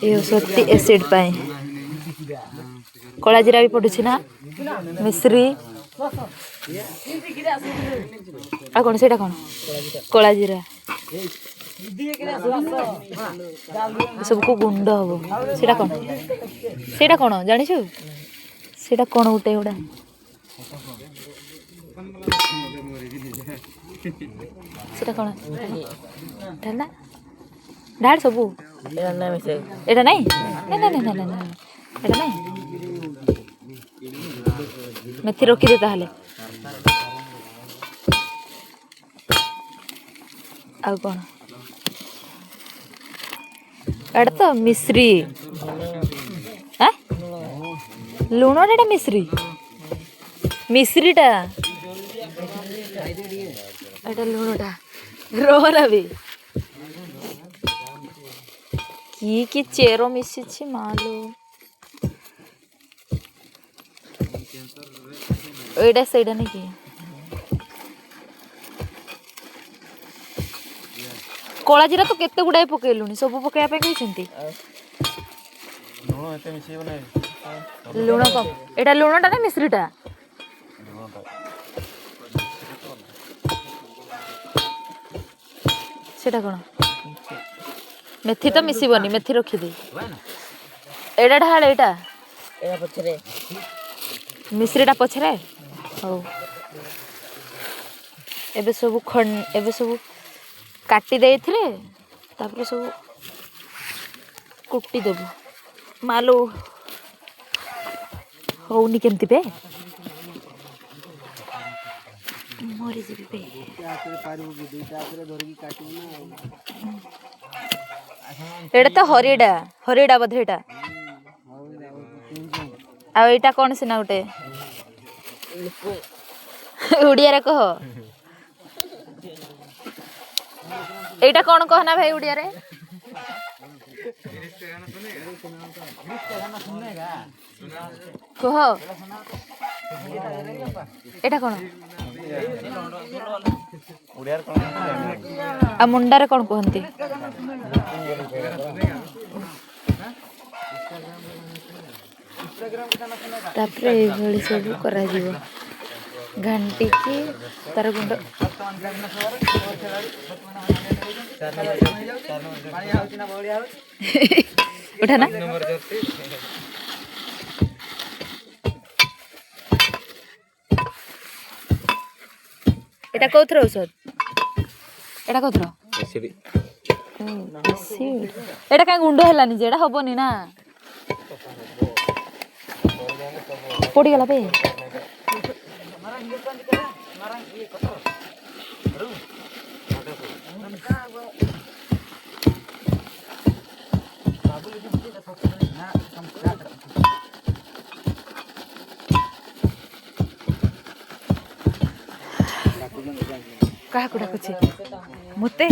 ये सत्ती एसिड पाए कला जीरा भी पड़ुछि ना मिश्री आ कौन से कौन कला जीरा सब को गुंड हम से कौन जानिछु से कौन गोटे गुड़ा से कौन ढाल ढाल सब एटा नहीं एटा नहीं मेथी रखी दे ताहले आ कौन एटा तो मिश्री लुण एटा मिश्री मिश्रीटा एटा लुणटा रोहरा भी कि चेरो मिसी मालो एटा सेटा नहीं कि कला जीरा तो केते गुडाए पकेलुनी सब पकेया कहते लुण कम एटा लुणटा ना मिश्रीटा सेटा कौन मेथी तो मिसबनी मेथी रखीदे एटा ढाल एटा मिश्रीटा पछरे हो एबे सब काटी देथिले तापर सब कुटी देबो मालो होनी केमती पे मरी जीवी पे एटा तो हरिडा बोधे एटा आ एटा कौन सिना गोटे उड़िया रे कह एटा कौन कहना भाई उड़िया रे कह एटा कौन आ मुंडा रे कौन कहती तापरे एभली सब करा जीवो घंटी की तार गुंड उठा ना एटा कोथर औषध एटा कोथर एटा काई गुंड हलानी जे एटा हबनी ना पड़ी गला पे कहा को डाकुछि मते